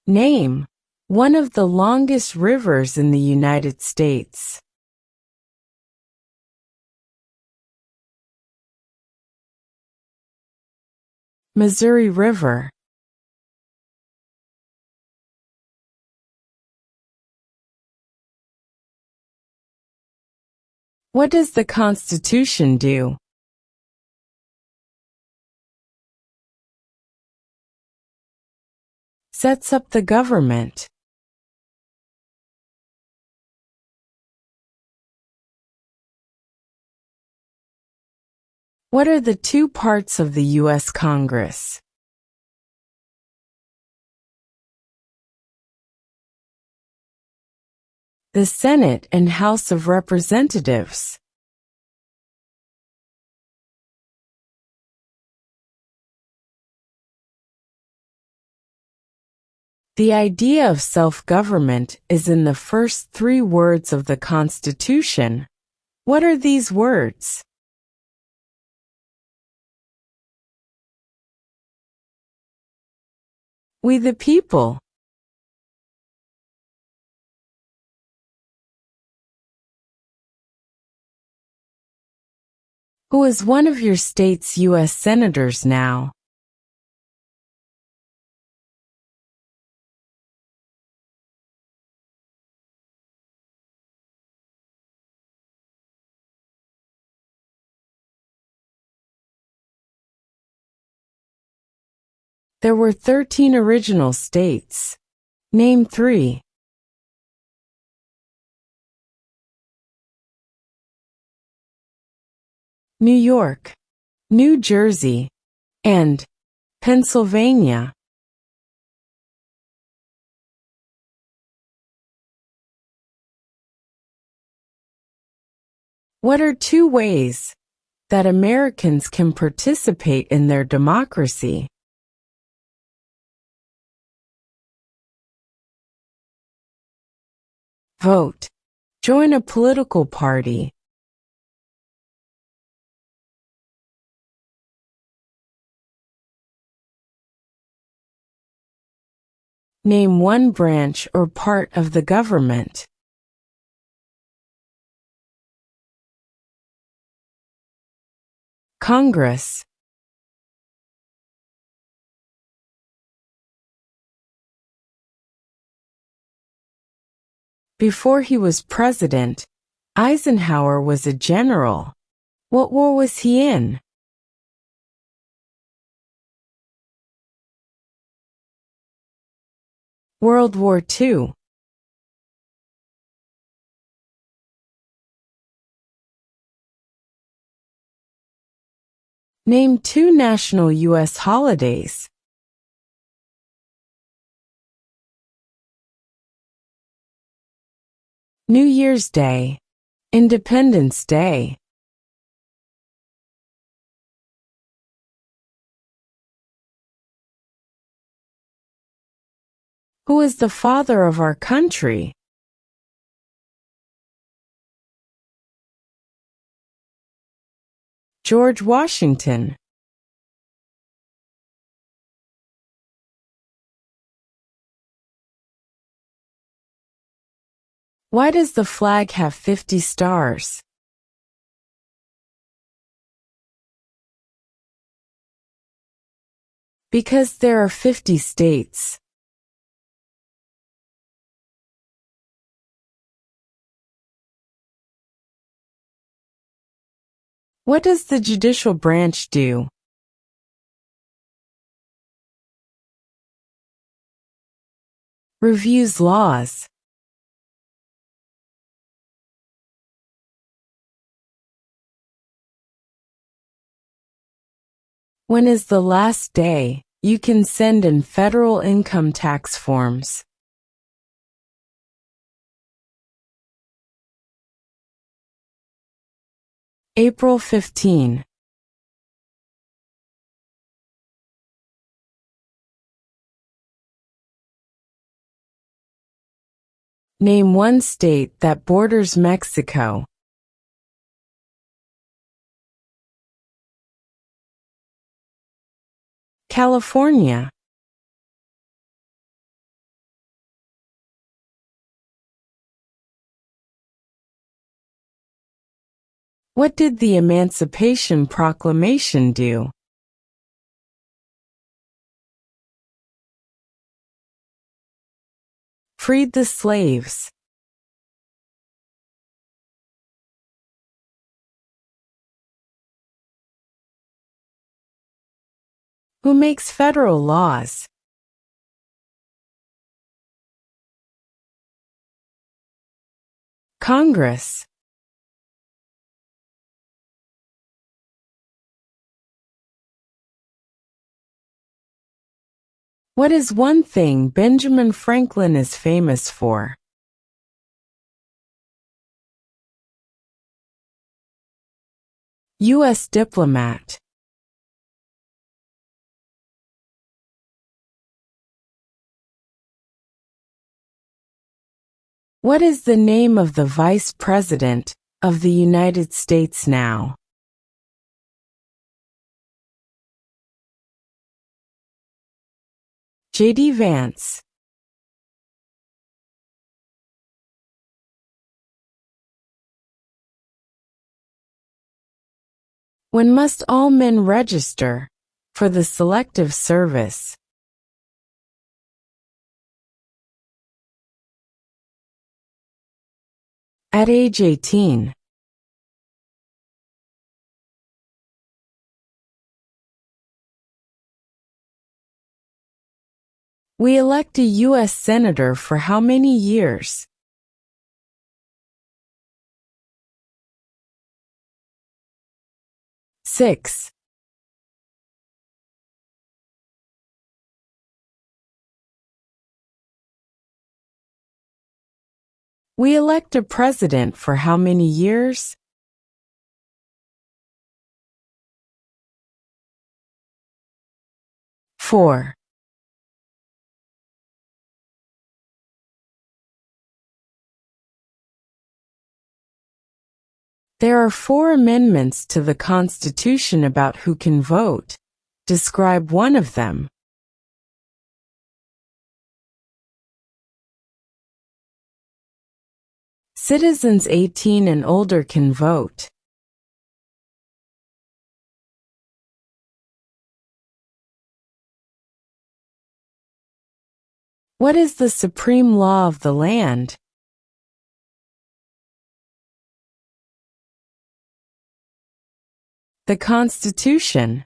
Name one of the longest rivers in the United States. Missouri River. What does the Constitution do? Sets up the government. What are the two parts of the U.S. Congress? The Senate and House of Representatives. The idea of self-government is in the first three words of the Constitution. What are these words? We the people. Who is one of your state's U.S. senators now? There were 13 original states. Name 3. New York, New Jersey, and Pennsylvania. What are 2 ways that Americans can participate in their democracy? Vote. Join a political party. Name one branch or part of the government. Congress. Before he was president, Eisenhower was a general. What war was he in? World War II. Name 2 national U.S. holidays. New Year's Day, Independence Day. Who is the father of our country? George Washington. Why does the flag have 50 stars? Because there are 50 states. What does the judicial branch do? Reviews laws. When is the last day you can send in federal income tax forms? April 15. Name one state that borders Mexico. California. What did the Emancipation Proclamation do? Freed the slaves. Who makes federal laws? Congress. What is one thing Benjamin Franklin is famous for? U.S. diplomat. What is the name of the Vice President of the United States now? J.D. Vance. When must all men register for the Selective Service? At age 18. We elect a U.S. Senator for how many years? 6. We elect a president for how many years? 4. There are 4 amendments to the Constitution about who can vote. Describe one of them. Citizens 18 and older can vote. What is the supreme law of the land? The Constitution.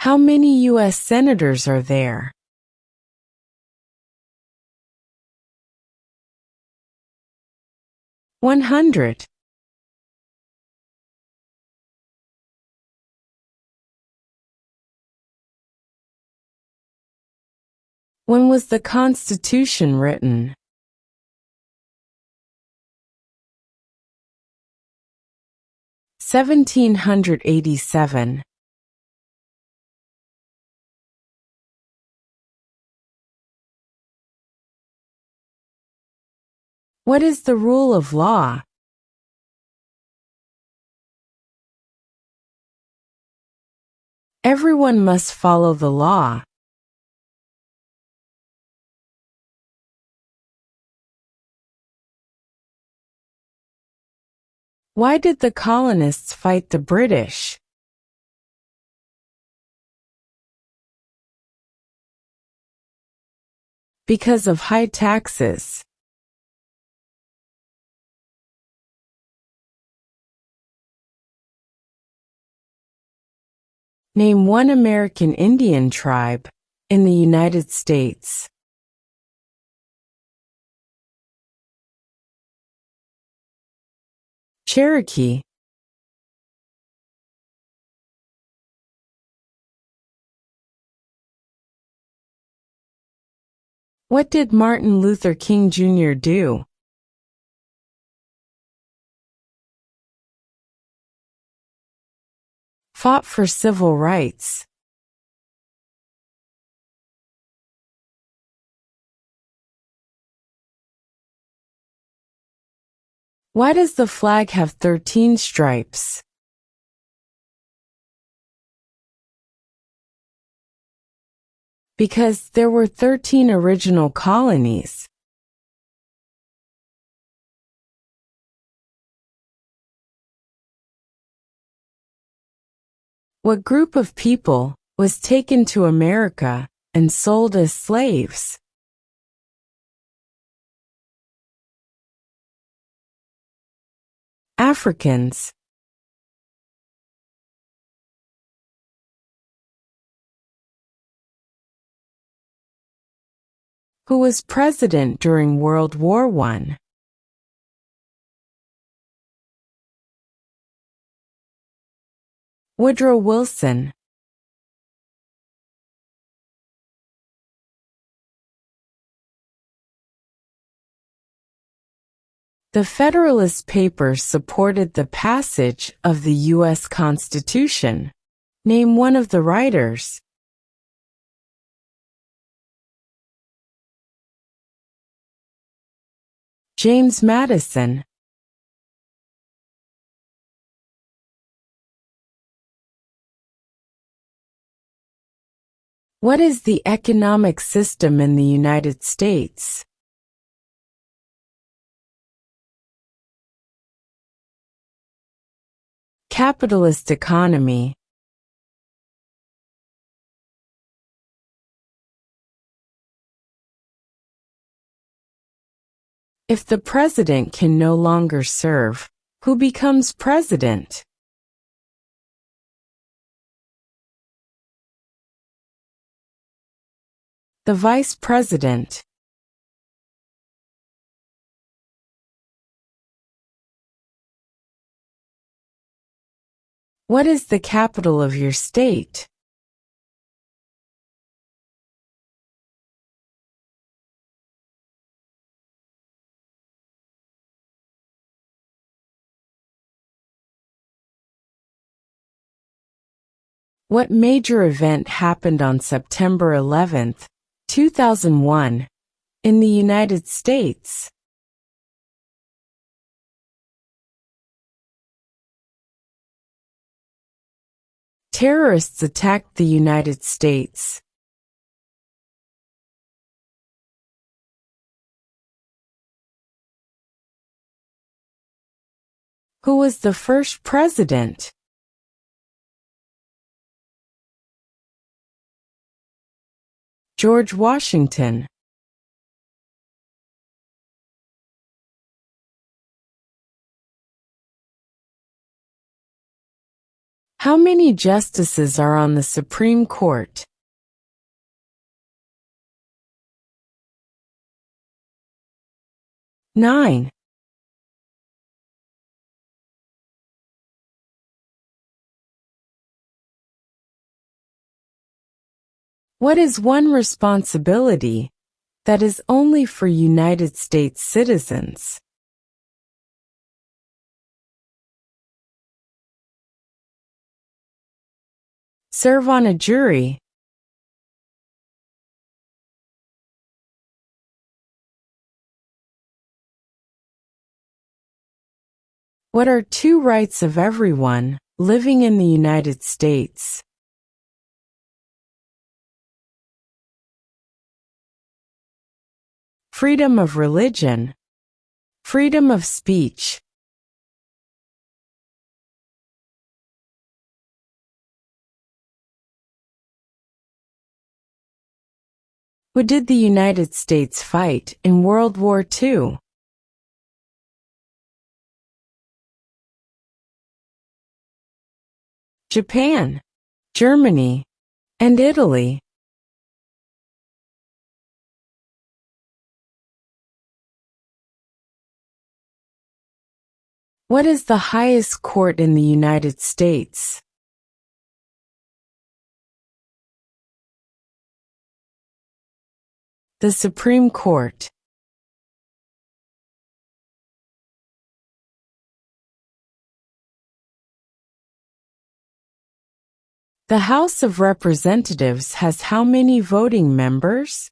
How many U.S. senators are there? 100. When was the Constitution written? 1787. What is the rule of law? Everyone must follow the law. Why did the colonists fight the British? Because of high taxes. Name one American Indian tribe in the United States. Cherokee. What did Martin Luther King Jr. do? Fought for civil rights. Why does the flag have 13 stripes? Because there were 13 original colonies. What group of people was taken to America and sold as slaves? Africans. Who was president during World War I? Woodrow Wilson. The Federalist Papers supported the passage of the U.S. Constitution. Name one of the writers. James Madison. What is the economic system in the United States? Capitalist economy. If the president can no longer serve, who becomes president? The vice president. What is the capital of your state? What major event happened on September 11, 2001, in the United States? Terrorists attacked the United States. Who was the first president? George Washington. How many justices are on the Supreme Court? 9. What is one responsibility that is only for United States citizens? Serve on a jury. What are two rights of everyone living in the United States? Freedom of religion. Freedom of speech. Who did the United States fight in World War II? Japan, Germany, and Italy. What is the highest court in the United States? The Supreme Court. The House of Representatives has how many voting members?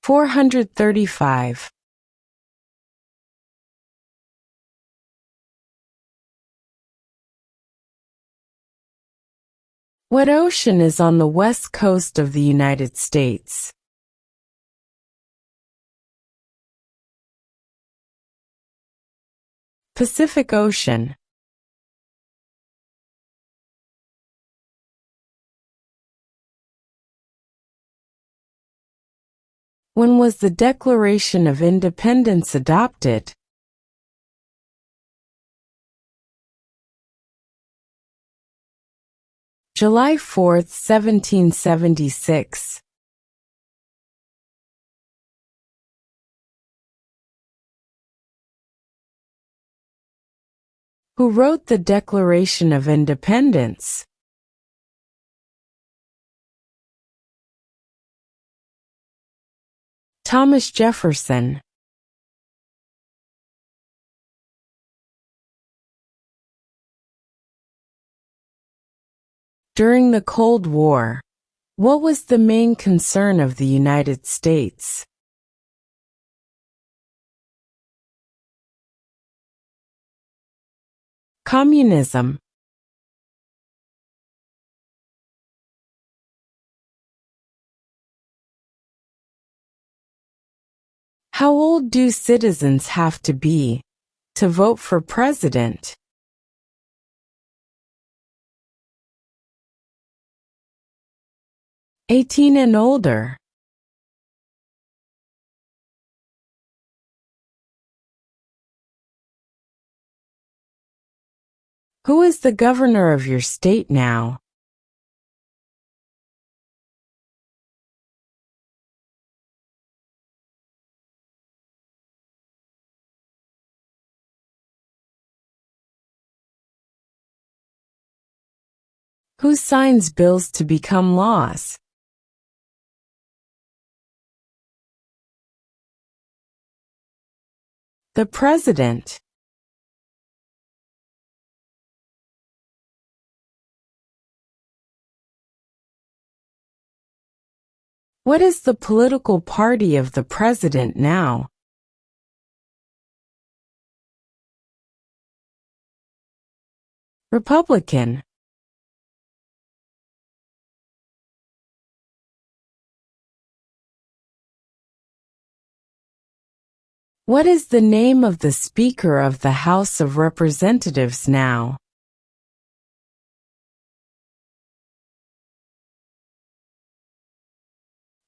435. What ocean is on the west coast of the United States? Pacific Ocean. When was the Declaration of Independence adopted? July 4, 1776. Who wrote the Declaration of Independence? Thomas Jefferson. During the Cold War, what was the main concern of the United States? Communism. How old do citizens have to be to vote for president? 18 and older. Who is the governor of your state now? Who signs bills to become laws? The president. What is the political party of the president now? Republican. What is the name of the Speaker of the House of Representatives now?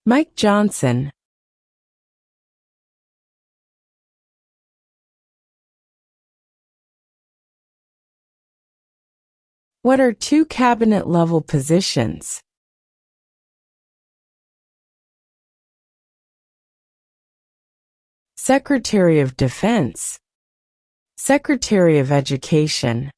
Mike Johnson. What are two cabinet-level positions? Secretary of Defense. Secretary of Education.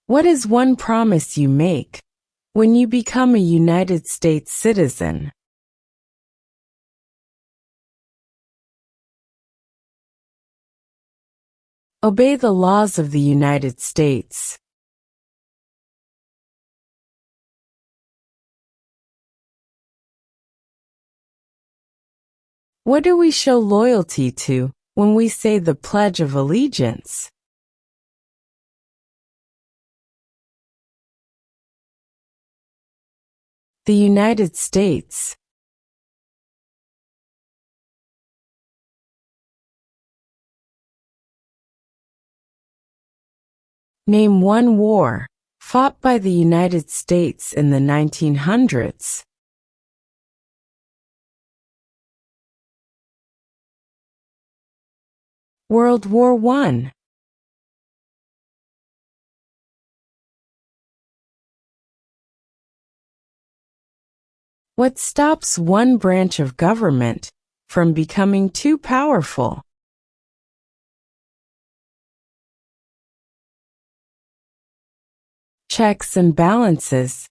What is one promise you make when you become a United States citizen? Obey the laws of the United States. What do we show loyalty to when we say the Pledge of Allegiance? The United States. Name one war fought by the United States in the 1900s. World War I. What stops one branch of government from becoming too powerful? Checks and balances.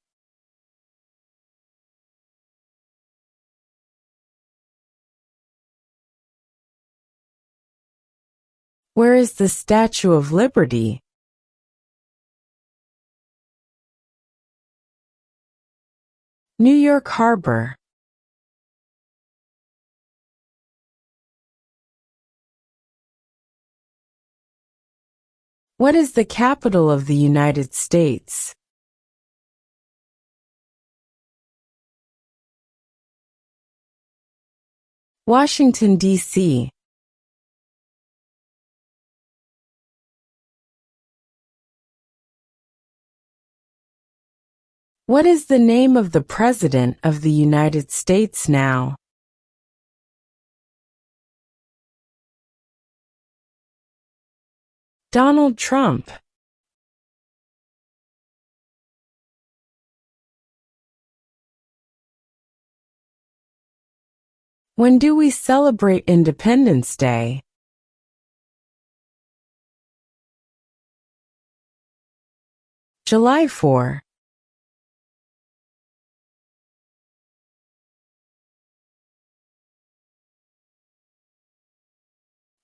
Where is the Statue of Liberty? New York Harbor. What is the capital of the United States? Washington, D.C. What is the name of the President of the United States now? Donald Trump. When do we celebrate Independence Day? July 4.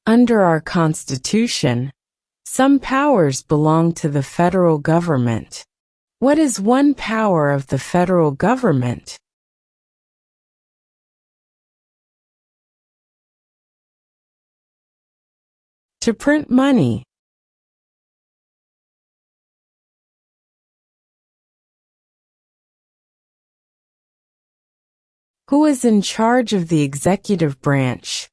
Under our Constitution, some powers belong to the federal government. What is one power of the federal government? To print money. Who is in charge of the executive branch?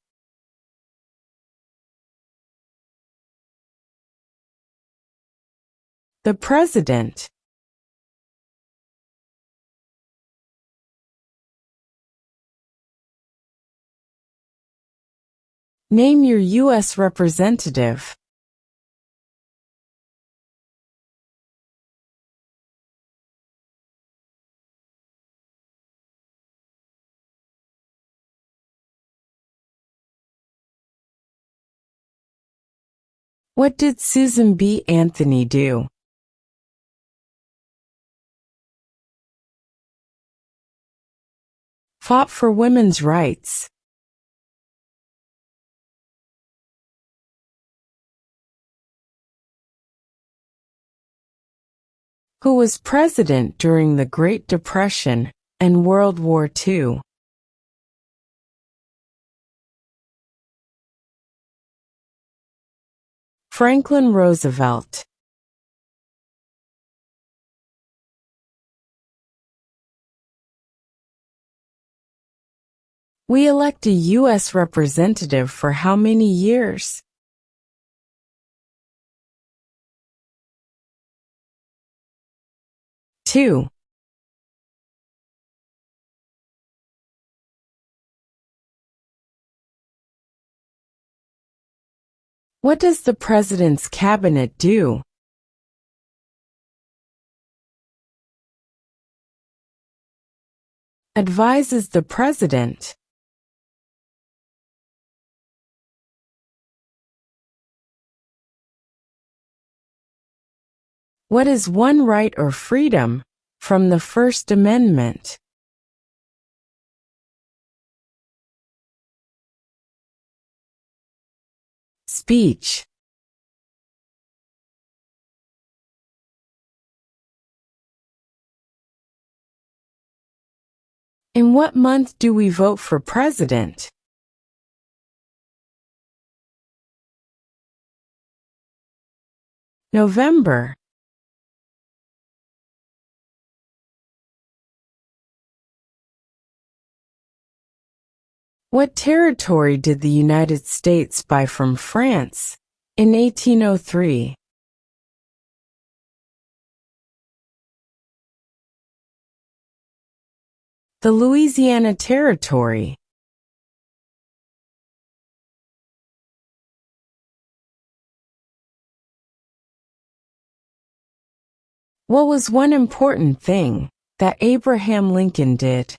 The President. Name your U.S. representative. What did Susan B. Anthony do? Fought for women's rights. Who was president during the Great Depression and World War II? Franklin Roosevelt. We elect a U.S. representative for how many years? 2. What does the President's cabinet do? Advises the President. What is one right or freedom from the First Amendment? Speech. In what month do we vote for president? November. What territory did the United States buy from France in 1803? The Louisiana Territory. What was one important thing that Abraham Lincoln did?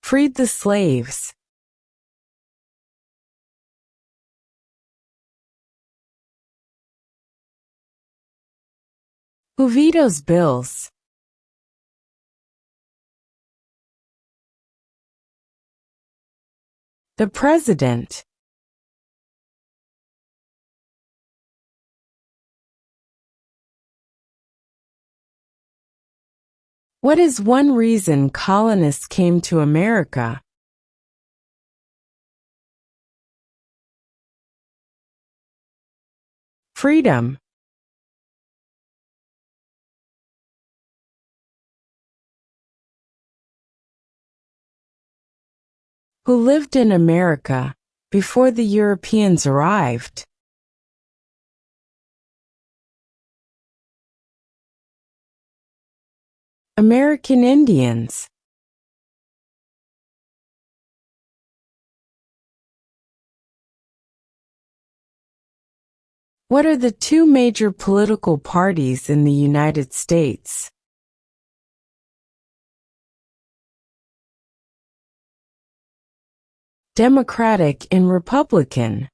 Freed the slaves. Who vetoes bills? The President. What is one reason colonists came to America? Freedom. Who lived in America before the Europeans arrived? American Indians. What are the two major political parties in the United States? Democratic and Republican.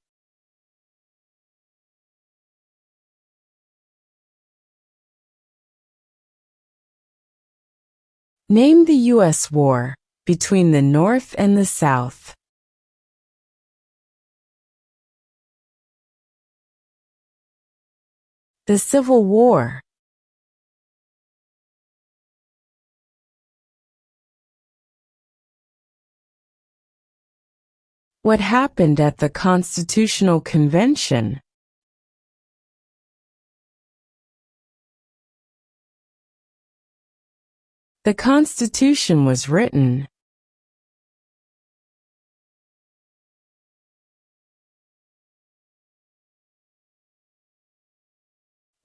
Name the U.S. war between the North and the South. The Civil War. What happened at the Constitutional Convention? The Constitution was written.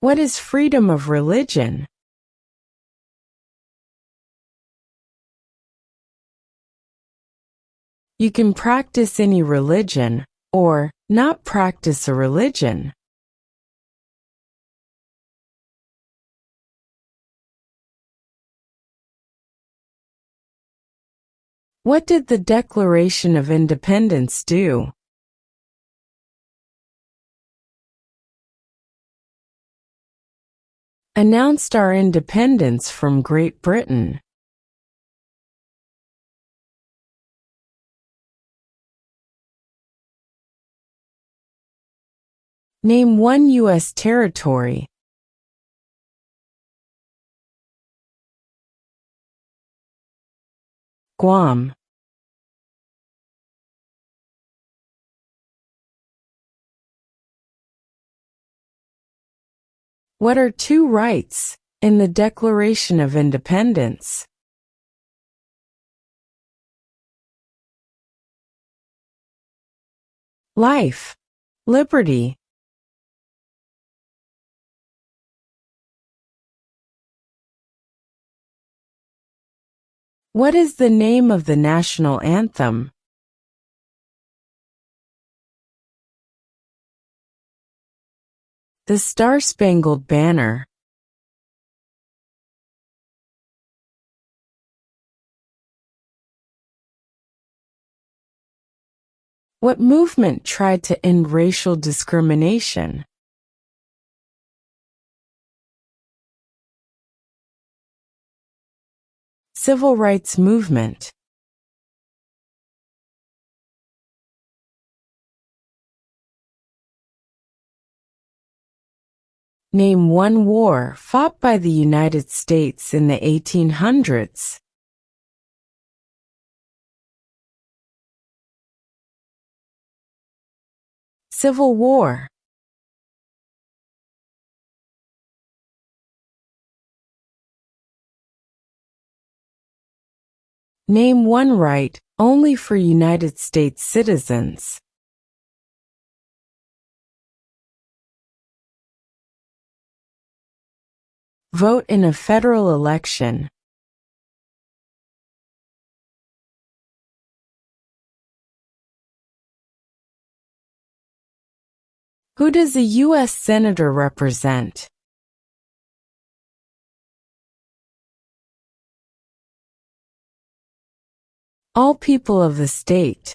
What is freedom of religion? You can practice any religion, or not practice a religion. What did the Declaration of Independence do? Announced our independence from Great Britain. Name one U.S. territory. Guam. What are two rights in the Declaration of Independence? Life, liberty. What is the name of the national anthem? The Star-Spangled Banner. What movement tried to end racial discrimination? Civil rights movement. Name one war fought by the United States in the 1800s. Civil War. Name one right only for United States citizens. Vote in a federal election. Who does a U.S. Senator represent? All people of the state.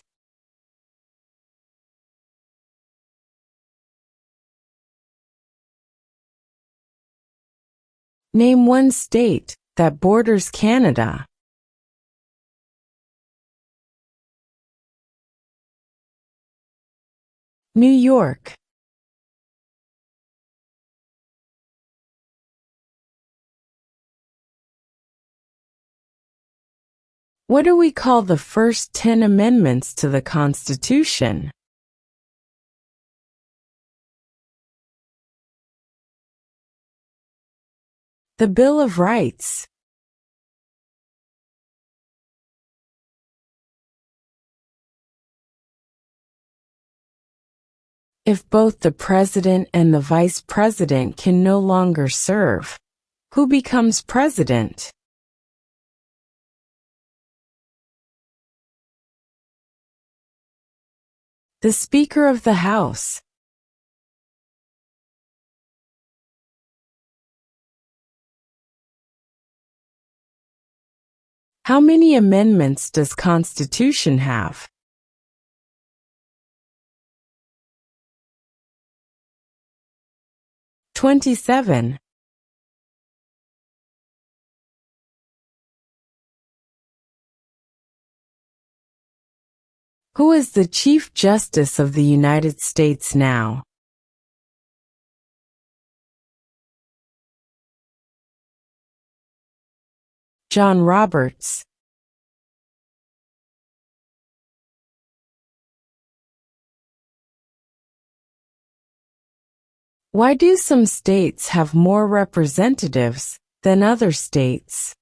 Name one state that borders Canada. New York. What do we call the first 10 amendments to the Constitution? The Bill of Rights. If both the president and the vice president can no longer serve, who becomes president? The Speaker of the House. How many amendments does Constitution have? 27. Who is the Chief Justice of the United States now? John Roberts. Why do some states have more representatives than other states?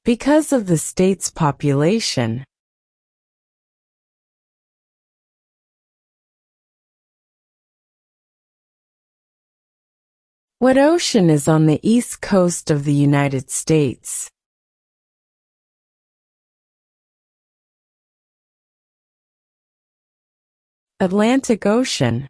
Because of the state's population. What ocean is on the east coast of the United States? Atlantic Ocean.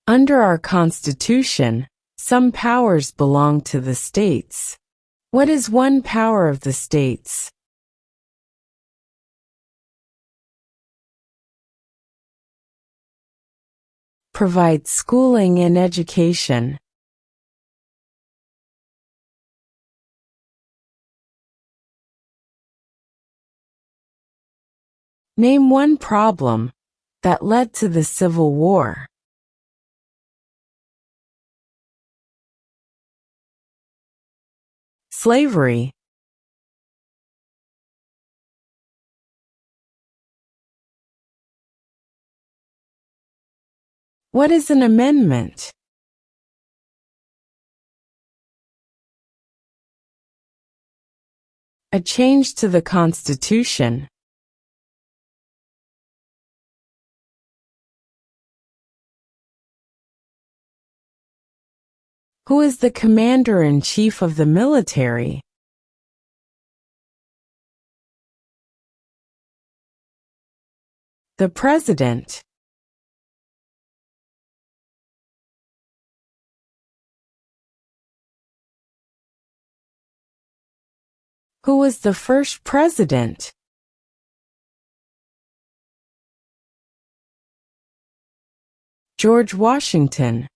Under our Constitution, some powers belong to the states. What is one power of the states? Provide schooling and education. Name one problem that led to the Civil War. Slavery. What is an amendment? A change to the Constitution. Who is the Commander-in-Chief of the military? The President. Who was the first president? George Washington.